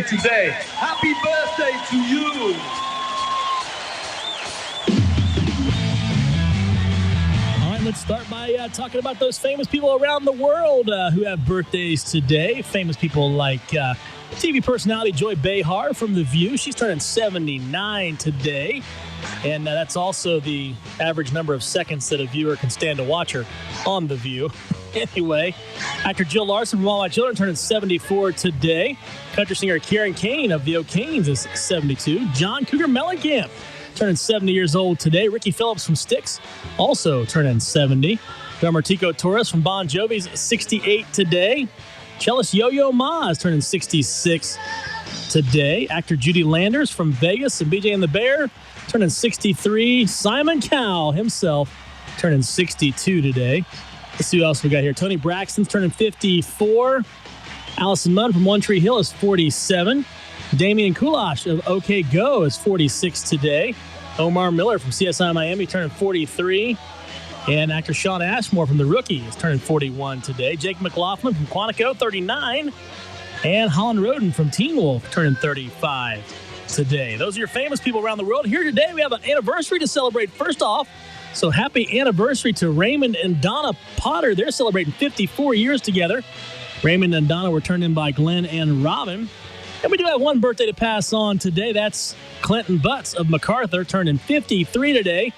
today. Happy birthday to you. All right, let's start by talking about those famous people around the world who have birthdays today. Famous people like TV personality Joy Behar from The View. She's turning 79 today. And that's also the average number of seconds that a viewer can stand to watch her on The View. Anyway, actor Jill Larson from All My Children turning 74 today. Country singer Karen Kane of the O'Kanes is 72. John Cougar Mellencamp turning 70 years old today. Ricky Phillips from Styx also turning 70. Drummer Tico Torres from Bon Jovi's 68 today. Cellist Yo-Yo Ma is turning 66 today. Actor Judy Landers from Vegas and BJ and the Bear turning 63. Simon Cowell himself turning 62 today. Let's see who else we got here. Tony Braxton's turning 54. Allison Munn from One Tree Hill is 47. Damian Kulash of OK Go is 46 today. Omar Miller from CSI Miami turning 43. And actor Sean Ashmore from The Rookie is turning 41 today. Jake McLaughlin from Quantico, 39. And Holland Roden from Teen Wolf turning 35 today. Those are your famous people around the world. Here today, we have an anniversary to celebrate. First off, so happy anniversary to Raymond and Donna Potter. They're celebrating 54 years together. Raymond and Donna were turned in by Glenn and Robin. And we do have one birthday to pass on today. That's Clinton Butts of MacArthur, turning 53 today.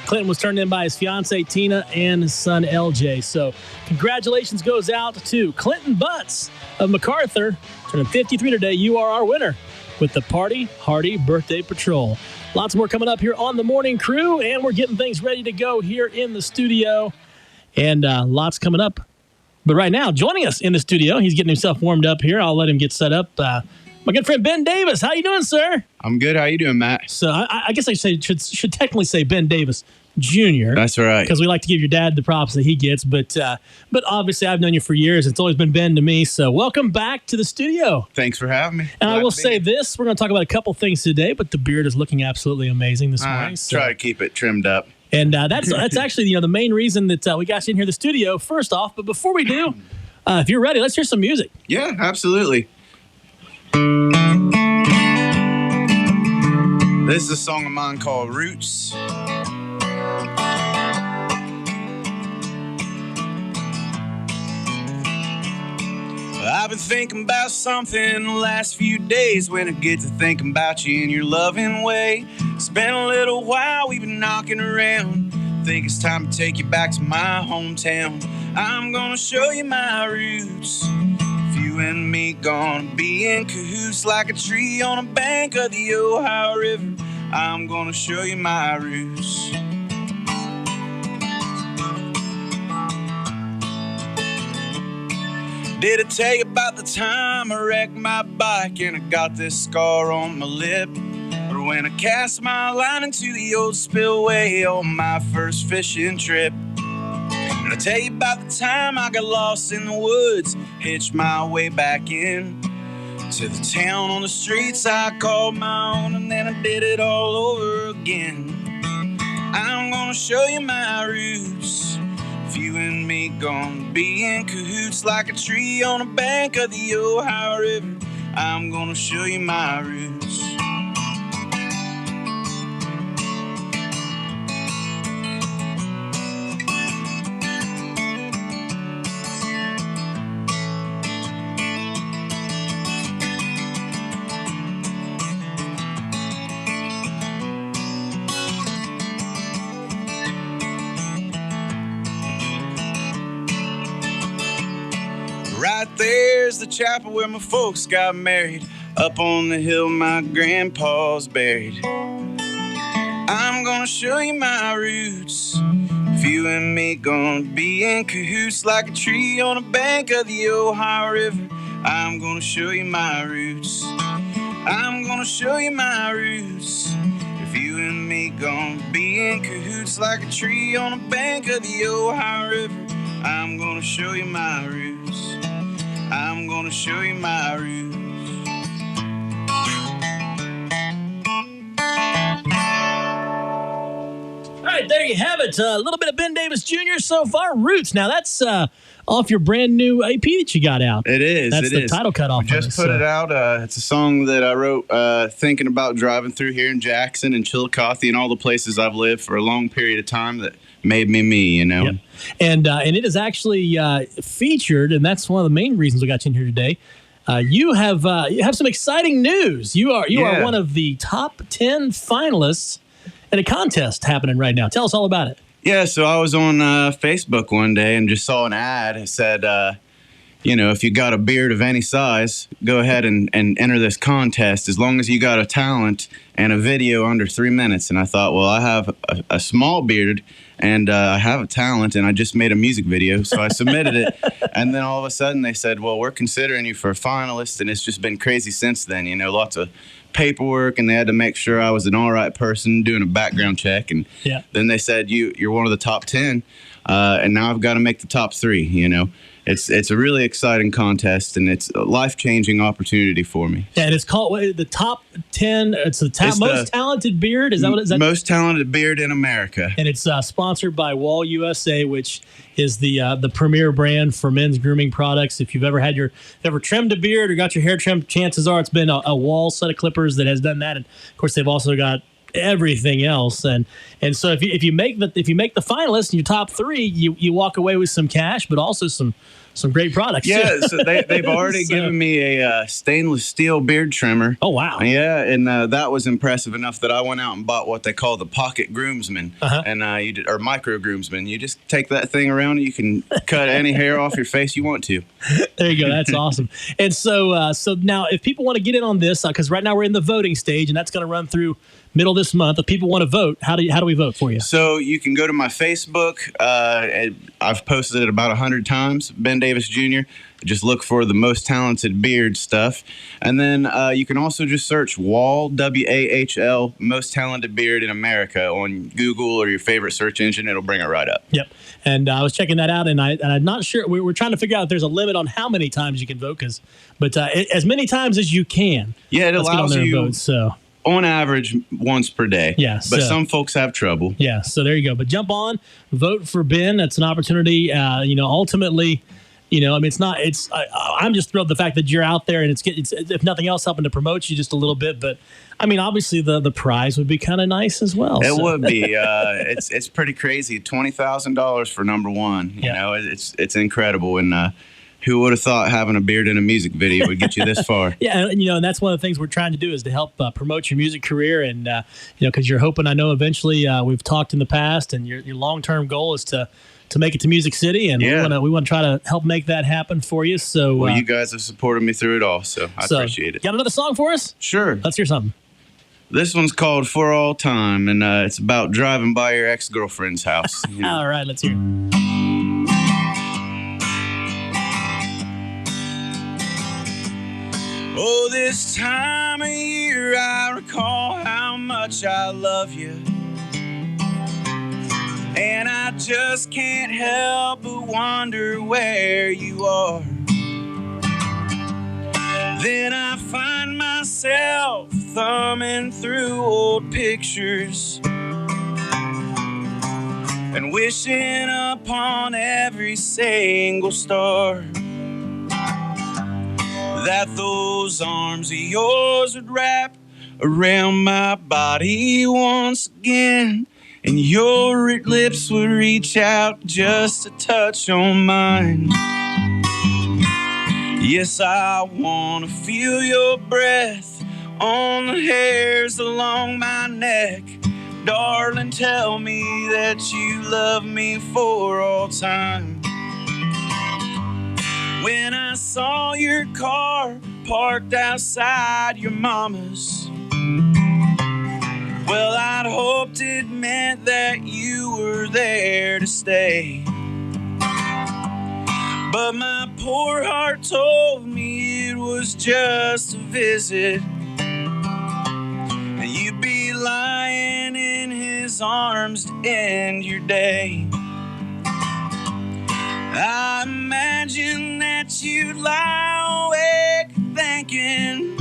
Clinton was turned in by his fiancée, Tina, and his son, LJ. So congratulations goes out to Clinton Butts of MacArthur, turning 53 today. You are our winner with the Party Hardy Birthday Patrol. Lots more coming up here on the Morning Crew, and we're getting things ready to go here in the studio. And lots coming up. But right now, joining us in the studio, he's getting himself warmed up here. I'll let him get set up. My good friend Ben Davis. How you doing, sir? I'm good. How you doing, Matt? So I guess I should technically say Ben Davis Jr. That's right. Because we like to give your dad the props that he gets. But obviously, I've known you for years. It's always been Ben to me. So welcome back to the studio. Thanks for having me. And I will say this. We're going to talk about a couple things today, but the beard is looking absolutely amazing this morning. So. Try to keep it trimmed up. And that's actually the main reason that we got you in here in the studio, first off. But before we do, if you're ready, let's hear some music. Yeah, absolutely. This is a song of mine called Roots. I've been thinking about something the last few days. When I get to thinking about you in your loving way. It's been a little while we've been knocking around. Think it's time to take you back to my hometown. I'm gonna show you my roots. If you and me gonna be in cahoots like a tree on a bank of the Ohio River. I'm gonna show you my roots. Did I tell you about the time I wrecked my bike and I got this scar on my lip? Or when I cast my line into the old spillway on my first fishing trip? Did I tell you about the time I got lost in the woods, hitched my way back in to the town on the streets I called my own, and then I did it all over again? I'm gonna show you my roots. If you and me gonna be in cahoots like a tree on a bank of the Ohio River, I'm gonna show you my roots. Right there's the chapel where my folks got married. Up on the hill my grandpa's buried. I'm gonna show you my roots. If you and me gonna be in cahoots like a tree on a bank of the Ohio River, I'm gonna show you my roots. I'm gonna show you my roots. If you and me gonna be in cahoots like a tree on a bank of the Ohio River, I'm gonna show you my roots. I'm gonna show you my roots. All right, there there you have it. A little bit of Ben Davis Jr. so far. Roots. Now, that's off your brand new AP that you got out. It is. That's the title cut off. We just put it out. It's a song that I wrote thinking about driving through here in Jackson and Chillicothe and all the places I've lived for a long period of time that made me me, you know. Yep. And it is actually featured, and that's one of the main reasons we got you in here today. You have some exciting news. You are one of the top 10 finalists in a contest happening right now. Tell us all about it. Yeah, so I was on Facebook one day and just saw an ad. It said, if you got a beard of any size, go ahead and enter this contest as long as you got a talent and a video under 3 minutes. And I thought, well, I have a small beard and I have a talent and I just made a music video. So I submitted it. And then all of a sudden they said, well, we're considering you for a finalist. And it's just been crazy since then, lots of paperwork, and they had to make sure I was an all right person, doing a background check, and then they said you're one of the top 10, and now I've got to make the top 3. It's a really exciting contest, and it's a life-changing opportunity for me. Yeah, and it's called the top 10. It's the most talented beard. Is that what it is? Most talented beard in America. And it's sponsored by Wahl USA, which is the premier brand for men's grooming products. If you've ever trimmed a beard or got your hair trimmed, chances are it's been a Wahl set of clippers that has done that. And of course, they've also got everything else, and so if you make the finalists in your top 3, you walk away with some cash, but also some great products. Yeah, so they've already given me a stainless steel beard trimmer. Oh wow! Yeah, and that was impressive enough that I went out and bought what they call the pocket groomsman, or micro groomsman. You just take that thing around and you can cut any hair off your face you want to. There you go. That's awesome. And so now, if people want to get in on this, because right now we're in the voting stage, and that's going to run through middle of this month. If people want to vote, how do we vote for you? So you can go to my Facebook. I've posted it about 100 times, Ben Davis Jr. Just look for the most talented beard stuff. And then you can also just search Wahl, W-A-H-L, most talented beard in America on Google or your favorite search engine. It'll bring it right up. Yep. And I was checking that out, and I'm not sure. We're trying to figure out if there's a limit on how many times you can vote, but as many times as you can. Yeah, it allows you. Vote, so. On average, once per day. Yeah, but some folks have trouble. Yeah, so there you go. But jump on, vote for Ben. That's an opportunity. Ultimately, it's not. I'm just thrilled the fact that you're out there, and it's if nothing else, helping to promote you just a little bit. But obviously the prize would be kind of nice as well. It would be. It's pretty crazy. $20,000 for number one. You know, it's incredible. And who would have thought having a beard in a music video would get you this far? Yeah, and that's one of the things we're trying to do is to help promote your music career, and because you're hoping. I know eventually we've talked in the past, and your long-term goal is to make it to Music City, and we want to try to help make that happen for you. So, well, you guys have supported me through it all, so I appreciate it. Got another song for us? Sure. Let's hear something. This one's called For All Time, and it's about driving by your ex-girlfriend's house. All right, let's hear it. Oh, this time of year I recall how much I love you, and I just can't help but wonder where you are. Then I find myself thumbing through old pictures and wishing upon every single star that those arms of yours would wrap around my body once again, and your lips would reach out just a touch on mine. Yes, I want to feel your breath on the hairs along my neck. Darling, tell me that you love me for all time. When I saw your car parked outside your mama's, well, I'd hoped it meant that you were there to stay. But my poor heart told me it was just a visit, and you'd be lying in his arms to end your day. I imagine that you'd lie awake thinking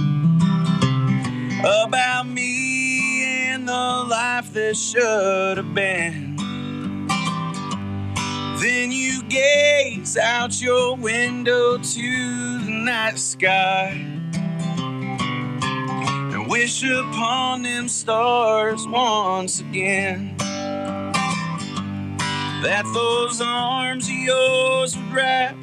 about me and the life that should have been. gaze out your window to the night sky and wish upon them stars once again, that those arms of yours would wrap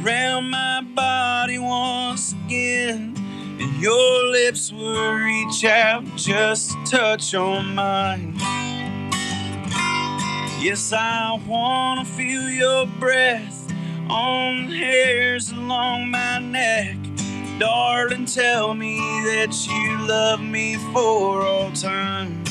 around my body once again, and your lips would reach out just to touch on mine. Yes, I wanna feel your breath on the hairs along my neck. Darling, tell me that you love me for all time.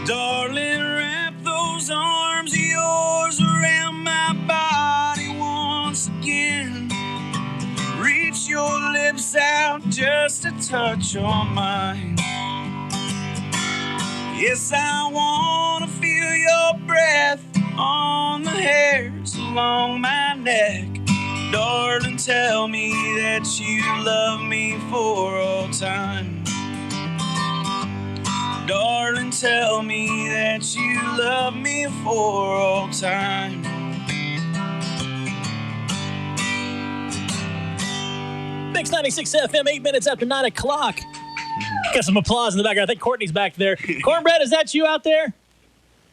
Darling, wrap those arms of yours around my body once again. Reach your lips out just to touch on mine. Yes, I wanna feel your breath on the hairs along my neck. Darling, tell me that you love me for all time. Darling, tell me that you love me for all time. Mix 96 FM, 8 minutes after 9 o'clock. Got some applause in the background. I think Courtney's back there. Cornbread, is that you out there?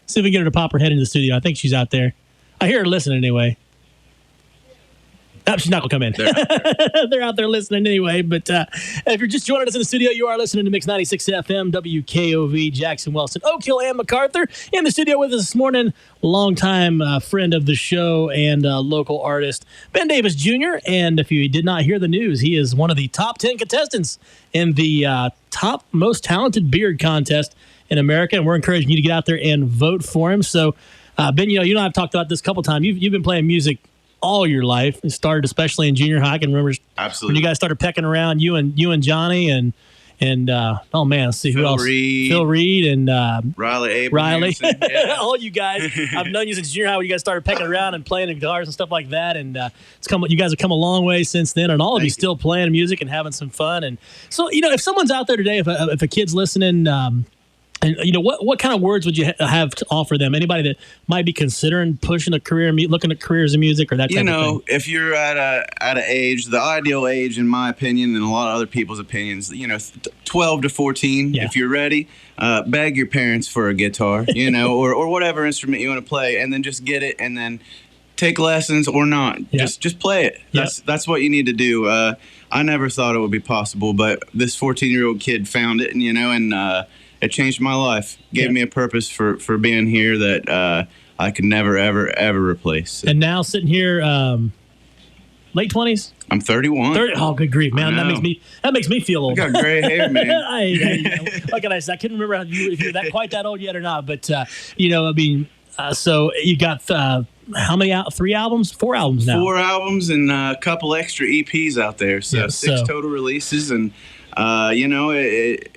See if we can get her to pop her head into the studio. I think she's out there. I hear her listening anyway. Oh, she's not going to come in. They're out there listening anyway. But if you're just joining us in the studio, you are listening to Mix 96 FM, WKOV, Jackson, Wilson, Oak Hill, and MacArthur. In the studio with us this morning, longtime friend of the show and local artist, Ben Davis Jr. And if you did not hear the news, he is one of the top 10 contestants in the top most talented beard contest in America. And we're encouraging you to get out there and vote for him. So, Ben, you and I have talked about this a couple times. You've been playing music all your life. It started especially in junior high. I can remember Absolutely. when you guys started pecking around, you and Johnny and oh man, let's see who else. Phil Reed and Riley. Yeah. All you guys. I've known you since junior high when you guys started pecking around and playing the guitars and stuff like that. And you guys have come a long way since then. And all of you still playing music and having some fun. And so, if someone's out there today, if a kid's listening, and what kind of words would you have to offer them? Anybody that might be considering pushing a career, looking at careers in music or that type of thing? If you're at an age, the ideal age, in my opinion, and a lot of other people's opinions, 12 to 14. Yeah. If you're ready, beg your parents for a guitar, or whatever instrument you want to play, and then just get it, and then take lessons or not. Yep. Just play it. That's what you need to do. I never thought it would be possible, but this 14-year-old kid found it, and it changed my life. Gave me a purpose for being here that I could never, ever, ever replace. And now sitting here, late 20s? I'm 31. Oh, good grief, man! That makes me feel old. I got gray hair, man. What can I say? I couldn't remember if you're quite that old yet or not. But so you got how many 3 albums? 4 albums now. 4 albums and a couple extra EPs out there. So 6 total releases and.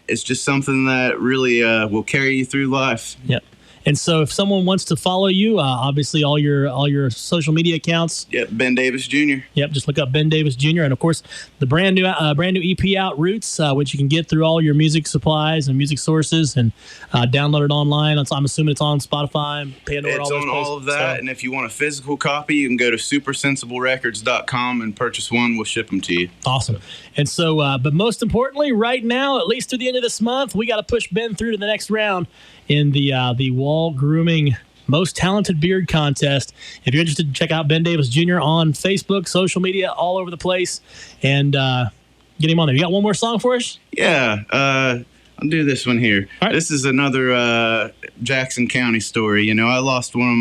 It's just something that really will carry you through life. Yep. And so if someone wants to follow you, obviously all your social media accounts. Yep, Ben Davis Jr. Yep, just look up Ben Davis Jr. And, of course, the brand new EP out, Roots, which you can get through all your music supplies and music sources and download it online. I'm assuming it's on Spotify, Pandora, it's all those on places. All of that. So, and if you want a physical copy, you can go to supersensiblerecords.com and purchase one. We'll ship them to you. Awesome. And so, but most importantly, right now, at least through the end of this month, we got to push Ben through to the next round in the Wahl Grooming Most Talented Beard Contest. If you're interested, check out Ben Davis Jr. on Facebook, social media, all over the place, and get him on there. You got one more song for us? Yeah, I'll do this one here. All right. This is another Jackson County story. I lost one of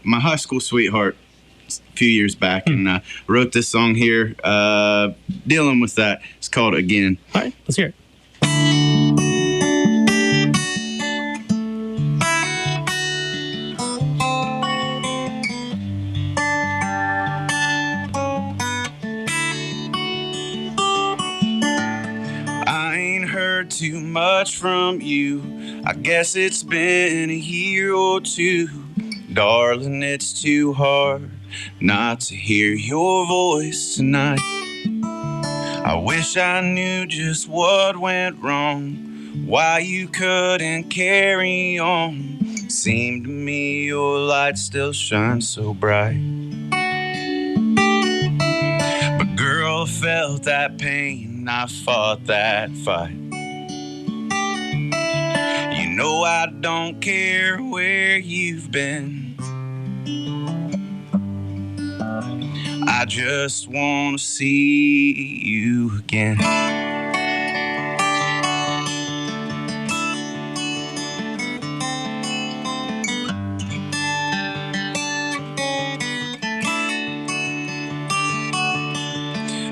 my high school sweetheart a few years back, and wrote this song here dealing with that. It's called Again. All right, let's hear it. Too much from you. I guess it's been a year or two. Darling, it's too hard not to hear your voice tonight. I wish I knew just what went wrong, why you couldn't carry on. Seemed to me your light still shines so bright. But girl, I felt that pain, I fought that fight. You know I don't care where you've been, I just want to see you again.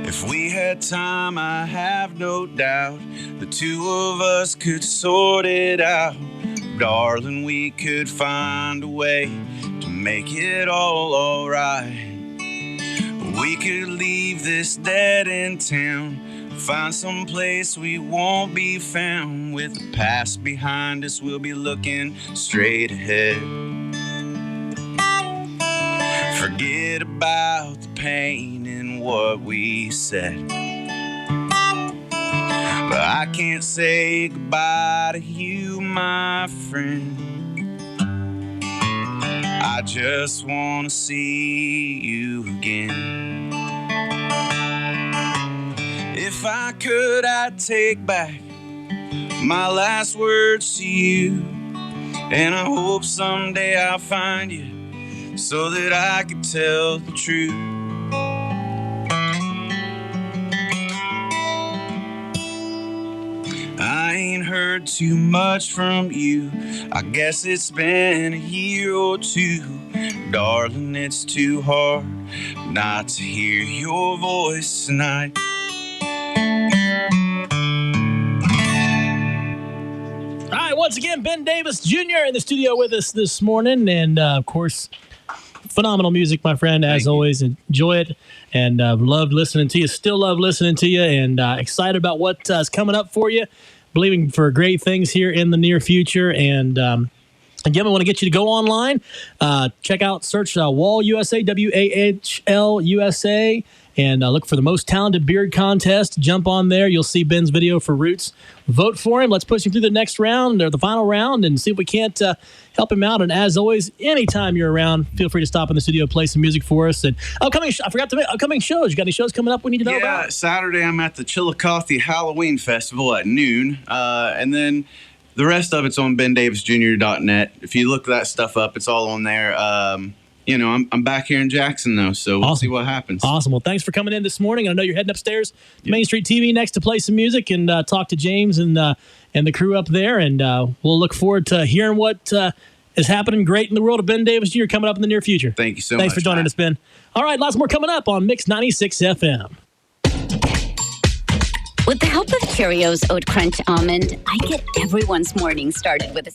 If we had time, I have no doubt the two of us could sort it out. Darling, we could find a way to make it all alright. We could leave this dead-end town, find some place we won't be found. With the past behind us, we'll be looking straight ahead. Forget about the pain in what we said, but I can't say goodbye to you, my friend. I just want to see you again. If I could, I'd take back my last words to you, and I hope someday I'll find you so that I could tell the truth. I ain't heard too much from you, I guess it's been a year or two. Darling, it's too hard not to hear your voice tonight. All right, once again, Ben Davis Jr. in the studio with us this morning. And, of course, phenomenal music, my friend, as always. Enjoy it. And loved listening to you. Still love listening to you. And excited about what's coming up for you. Believing for great things here in the near future. And again, I want to get you to go online. Check out, search Wahl USA, WAHL USA. And look for the Most Talented Beard Contest. Jump on there. You'll see Ben's video for Roots. Vote for him. Let's push him through the next round or the final round and see if we can't help him out. And as always, anytime you're around, feel free to stop in the studio, play some music for us. And upcoming shows. You got any shows coming up we need to know about? Yeah, Saturday I'm at the Chillicothe Halloween Festival at noon. And then the rest of it's on bendavisjr.net. If you look that stuff up, it's all on there. I'm back here in Jackson, though, so we'll see what happens. Awesome. Well, thanks for coming in this morning. I know you're heading upstairs to Main Street TV next to play some music and talk to James and the crew up there. And we'll look forward to hearing what is happening great in the world of Ben Davis Jr. coming up in the near future. Thank you so much. Thanks for joining us, Ben. All right, lots more coming up on Mix 96 FM. With the help of Cheerios Oat Crunch Almond, I get everyone's morning started with a